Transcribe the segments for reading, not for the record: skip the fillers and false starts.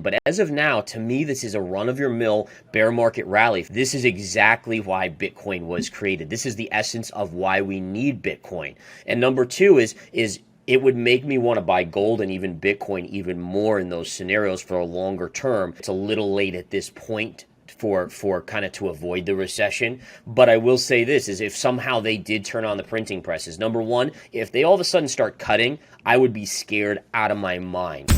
But as of now, to me, this is a run-of-your-mill bear market rally. This is exactly why Bitcoin was created. This is the essence of why we need Bitcoin. And number two is it would make me want to buy gold and even Bitcoin even more in those scenarios for a longer term. It's a little late at this point for kind of to avoid the recession. But I will say this, is if somehow they did turn on the printing presses, number one, if they all of a sudden start cutting, I would be scared out of my mind.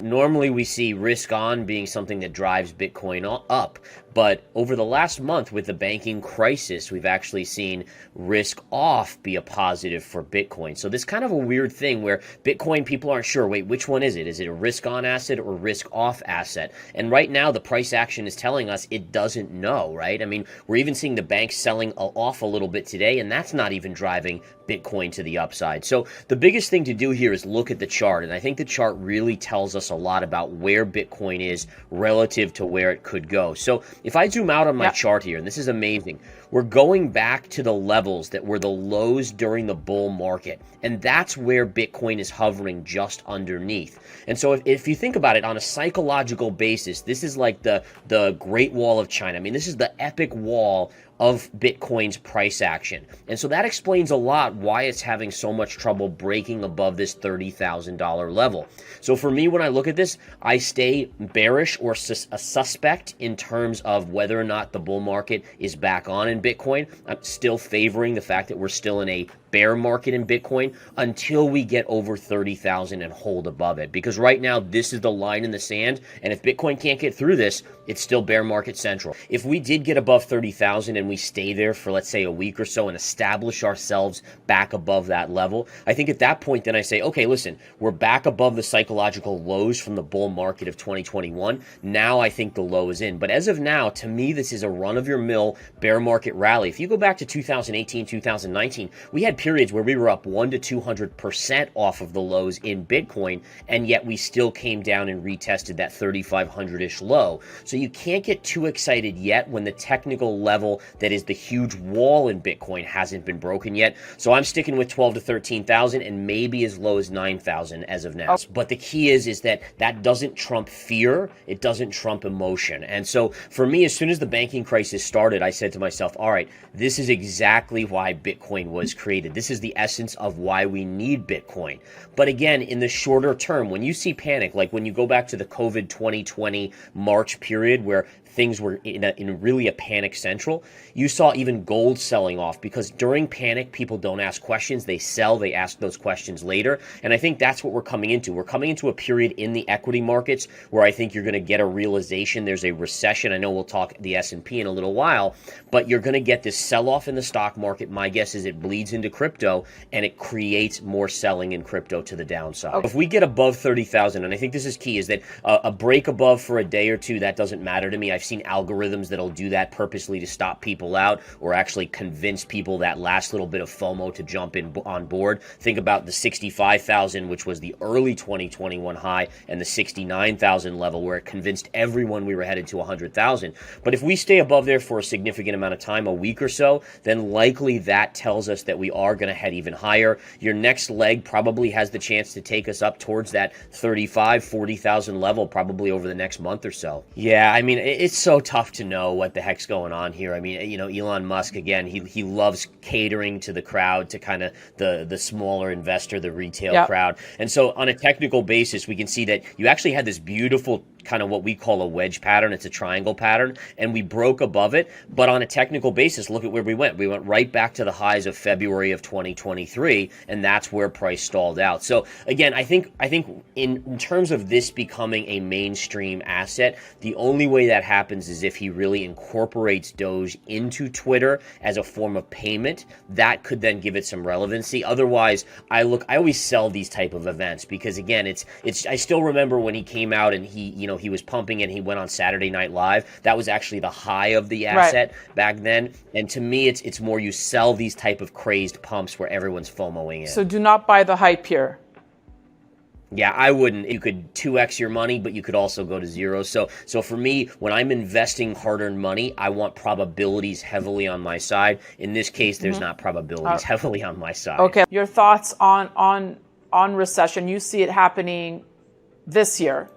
Normally we see risk on being something that drives Bitcoin up, but over the last month with the banking crisis, we've actually seen risk off be a positive for Bitcoin. So this kind of a weird thing where Bitcoin, people aren't sure, wait, which one is it? Is it a risk on asset or risk off asset? And right now the price action is telling us it doesn't know, right? I mean, we're even seeing the banks selling off a little bit today, and that's not even driving Bitcoin to the upside. So the biggest thing to do here is look at the chart, and I think the chart really tells us a lot about where Bitcoin is relative to where it could go. So if I zoom out on my chart here, and this is amazing, we're going back to the levels that were the lows during the bull market, and that's where Bitcoin is hovering just underneath. And so if you think about it on a psychological basis, this is like the Great Wall of China. I mean, this is the epic wall of Bitcoin's price action. And so that explains a lot why it's having so much trouble breaking above this $30,000 level. So for me, when I look at this, I stay bearish or a suspect in terms of whether or not the bull market is back on in Bitcoin. I'm still favoring the fact that we're still in a bear market in Bitcoin until we get over 30,000 and hold above it. Because right now, this is the line in the sand. And if Bitcoin can't get through this, it's still bear market central. If we did get above 30,000 and we stay there for, let's say, a week or so and establish ourselves back above that level, I think at that point, then I say, okay, listen, we're back above the psychological lows from the bull market of 2021. Now I think the low is in. But as of now, to me, this is a run-of-your-mill bear market rally. If you go back to 2018, 2019, we had periods where we were up 100 to 200% off of the lows in Bitcoin, and yet we still came down and retested that 3,500-ish low. So you can't get too excited yet when the technical level that is the huge wall in Bitcoin hasn't been broken yet. So I'm sticking with 12 to 13,000 and maybe as low as 9,000 as of now. But the key is that doesn't trump fear. It doesn't trump emotion. And so for me, as soon as the banking crisis started, I said to myself, all right, this is exactly why Bitcoin was created. This is the essence of why we need Bitcoin. But again, in the shorter term, when you see panic, like when you go back to the COVID 2020 March period where things were in really a panic central, you saw even gold selling off because during panic, people don't ask questions. They sell, they ask those questions later. And I think that's what we're coming into. We're coming into a period in the equity markets where I think you're going to get a realization there's a recession. I know we'll talk the S&P in a little while, but you're going to get this sell-off in the stock market. My guess is it bleeds into crypto and it creates more selling in crypto to the downside. Okay. If we get above 30,000, and I think this is key, is that a break above for a day or two, that doesn't matter to me. I've seen algorithms that'll do that purposely to stop people out or actually convince people that last little bit of FOMO to jump in on board. Think about the 65,000, which was the early 2021 high, and the 69,000 level where it convinced everyone we were headed to 100,000. But if we stay above there for a significant amount of time, a week or so, then likely that tells us that we are going to head even higher. Your next leg probably has the chance to take us up towards that 35, 40,000 level probably over the next month or so. Yeah, I mean, it's so tough to know what the heck's going on here. I mean, you know, Elon Musk, again, he loves catering to the crowd, to kind of the smaller investor, the retail crowd. And so on a technical basis, we can see that you actually had this beautiful kind of what we call a wedge pattern. It's a triangle pattern, and we broke above it. But on a technical basis, look at where we went. We went right back to the highs of February of 2023, and that's where price stalled out. So again, I think in terms of this becoming a mainstream asset, the only way that happens is if he really incorporates Doge into Twitter as a form of payment. That could then give it some relevancy. Otherwise, I always sell these type of events because again, it's I still remember when he came out and he was pumping and he went on Saturday Night Live. That was actually the high of the asset back then. And to me, it's more you sell these type of crazed pumps where everyone's FOMOing in. So do not buy the hype here. Yeah, I wouldn't. You could 2x your money, but you could also go to zero. So for me, when I'm investing hard-earned money, I want probabilities heavily on my side. In this case, there's not probabilities heavily on my side. Okay. Your thoughts on recession? You see it happening this year?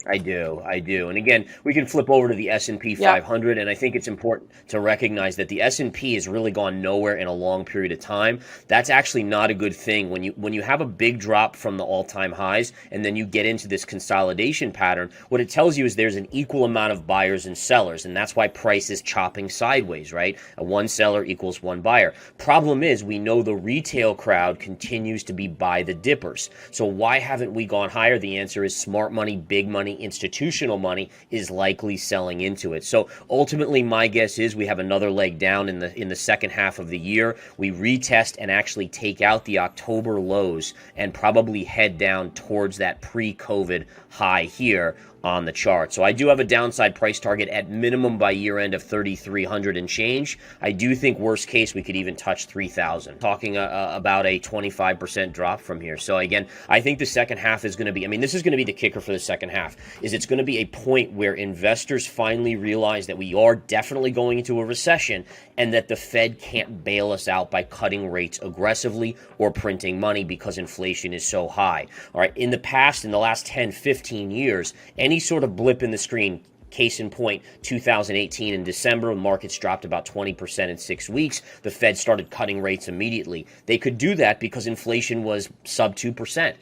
I do. And again, we can flip over to the S&P 500, and I think it's important to recognize that the S&P has really gone nowhere in a long period of time. That's actually not a good thing. When you have a big drop from the all-time highs, and then you get into this consolidation pattern, what it tells you is there's an equal amount of buyers and sellers, and that's why price is chopping sideways, right? A one seller equals one buyer. Problem is, we know the retail crowd continues to be buy the dippers. So why haven't we gone higher? The answer is smart money, big money, institutional money is likely selling into it. So ultimately, my guess is we have another leg down in the second half of the year. We retest and actually take out the October lows and probably head down towards that pre-COVID high here on the chart. So I do have a downside price target at minimum by year end of 3,300 and change. I do think worst case we could even touch 3,000. Talking about a 25% drop from here. So again, I think the second half is going to be, I mean, this is going to be the kicker for the second half, is it's going to be a point where investors finally realize that we are definitely going into a recession and that the Fed can't bail us out by cutting rates aggressively or printing money because inflation is so high. All right, in the past, in the last 10, 15 years, any sort of blip in the screen, case in point, 2018 in December, markets dropped about 20% in 6 weeks. The Fed started cutting rates immediately. They could do that because inflation was sub 2%.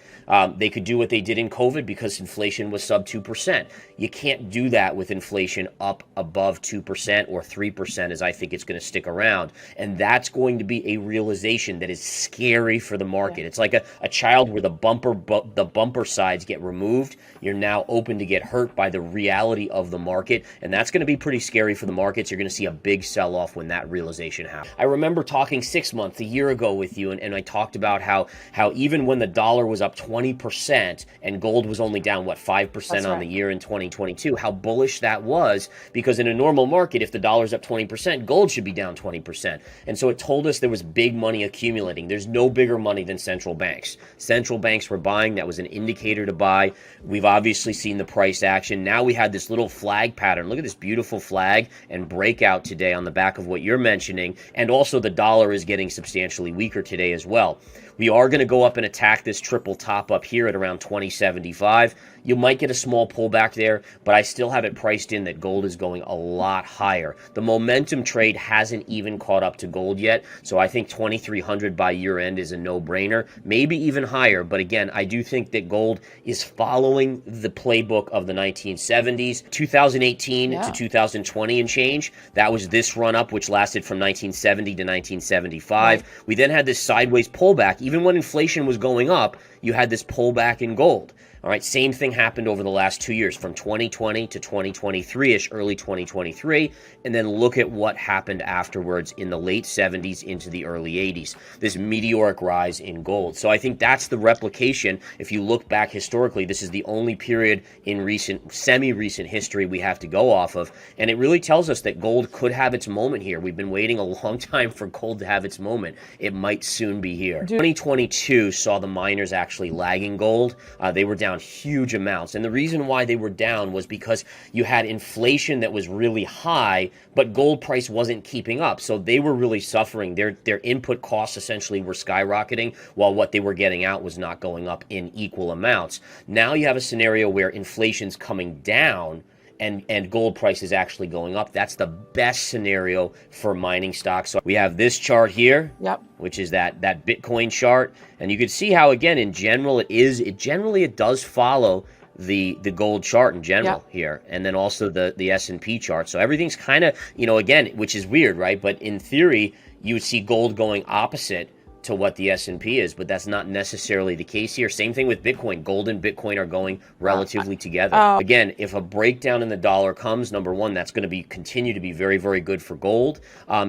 They could do what they did in COVID because inflation was sub 2%. You can't do that with inflation up above 2% or 3%, as I think it's going to stick around. And that's going to be a realization that is scary for the market. It's like a child where the bumper sides get removed. You're now open to get hurt by the reality of the market, and that's going to be pretty scary for the markets. You're going to see a big sell-off when that realization happens. I remember talking 6 months, a year ago with you, and I talked about how even when the dollar was up 20% and gold was only down, 5% on the year in 2022, how bullish that was, because in a normal market, if the dollar's up 20%, gold should be down 20%. And so it told us there was big money accumulating. There's no bigger money than central banks. Central banks were buying. That was an indicator to buy. We've obviously seen the price action. Now we had this little flag pattern. Look at this beautiful flag and breakout today on the back of what you're mentioning. And also the dollar is getting substantially weaker today as well. We are going to go up and attack this triple top up here at around 2075. You might get a small pullback there, but I still have it priced in that gold is going a lot higher. The momentum trade hasn't even caught up to gold yet, so I think 2,300 by year end is a no-brainer, maybe even higher. But again, I do think that gold is following the playbook of the 1970s, 2018 to 2020 and change. That was this run up, which lasted from 1970 to 1975. Right. We then had this sideways pullback. Even when inflation was going up, you had this pullback in gold. All right, same thing happened over the last 2 years, from 2020 to 2023-ish, early 2023, and then look at what happened afterwards in the late 70s into the early 80s, this meteoric rise in gold. So I think that's the replication. If you look back historically, this is the only period in semi-recent history we have to go off of, and it really tells us that gold could have its moment here. We've been waiting a long time for gold to have its moment. It might soon be here. 2022 saw the miners actually lagging gold. They were down huge amounts, and the reason why they were down was because you had inflation that was really high, but gold price wasn't keeping up, so they were really suffering. Their input costs essentially were skyrocketing, while what they were getting out was not going up in equal amounts. Now you have a scenario where inflation's coming down and gold price is actually going up. That's the best scenario for mining stocks. So we have this chart here, which is that Bitcoin chart, and you can see how, again, in general, it does follow the gold chart in general here, and then also the S&P chart. So everything's kind of, again, which is weird, right? But in theory, you would see gold going opposite to what the S&P is, but that's not necessarily the case here. Same thing with Bitcoin. Gold and Bitcoin are going relatively together. Again, if a breakdown in the dollar comes, number one, that's going to continue to be very, very good for gold.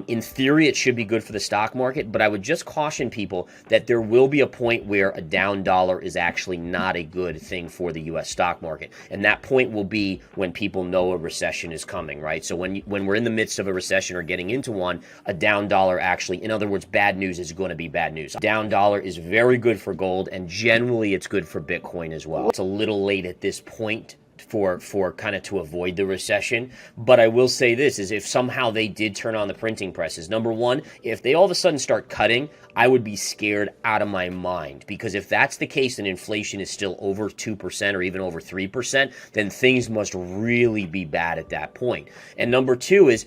In theory, it should be good for the stock market, but I would just caution people that there will be a point where a down dollar is actually not a good thing for the U.S. stock market, and that point will be when people know a recession is coming, right? So when we're in the midst of a recession or getting into one, a down dollar actually, in other words, bad news is going to be bad bad news. Down dollar is very good for gold, and generally it's good for Bitcoin as well. It's a little late at this point for kind of to avoid the recession. But I will say this, is if somehow they did turn on the printing presses, number one, if they all of a sudden start cutting, I would be scared out of my mind, because if that's the case and inflation is still over 2% or even over 3%, then things must really be bad at that point. And number two is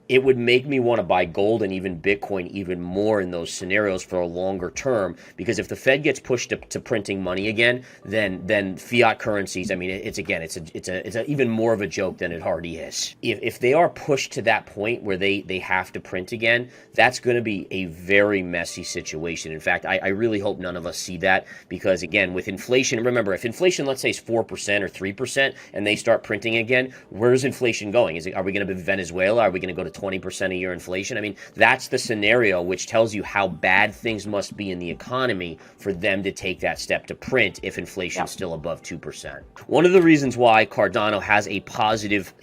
it would make me want to buy gold and even Bitcoin even more in those scenarios for a longer term, because if the Fed gets pushed to printing money again, then fiat currencies, I mean, it's even more of a joke than it already is. If they are pushed to that point where they have to print again, that's going to be a very messy situation. In fact, I really hope none of us see that, because again, with inflation, remember, if inflation, let's say, is 4% or 3%, and they start printing again, where's inflation going? Are we going to be Venezuela? Are we going to go to 20% a year inflation? I mean, that's the scenario which tells you how bad things must be in the economy for them to take that step to print if inflation is still above 2%. One of the reasons why Cardano has a positive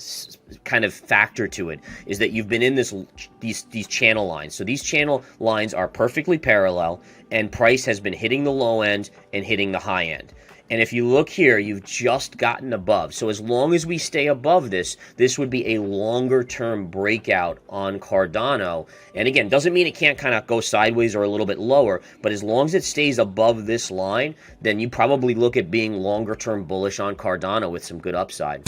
kind of factor to it is that you've been in these channel lines. So these channel lines are perfectly parallel, and price has been hitting the low end and hitting the high end. And if you look here, you've just gotten above. So as long as we stay above this would be a longer term breakout on Cardano. And again, doesn't mean it can't kind of go sideways or a little bit lower, but as long as it stays above this line, then you probably look at being longer term bullish on Cardano with some good upside.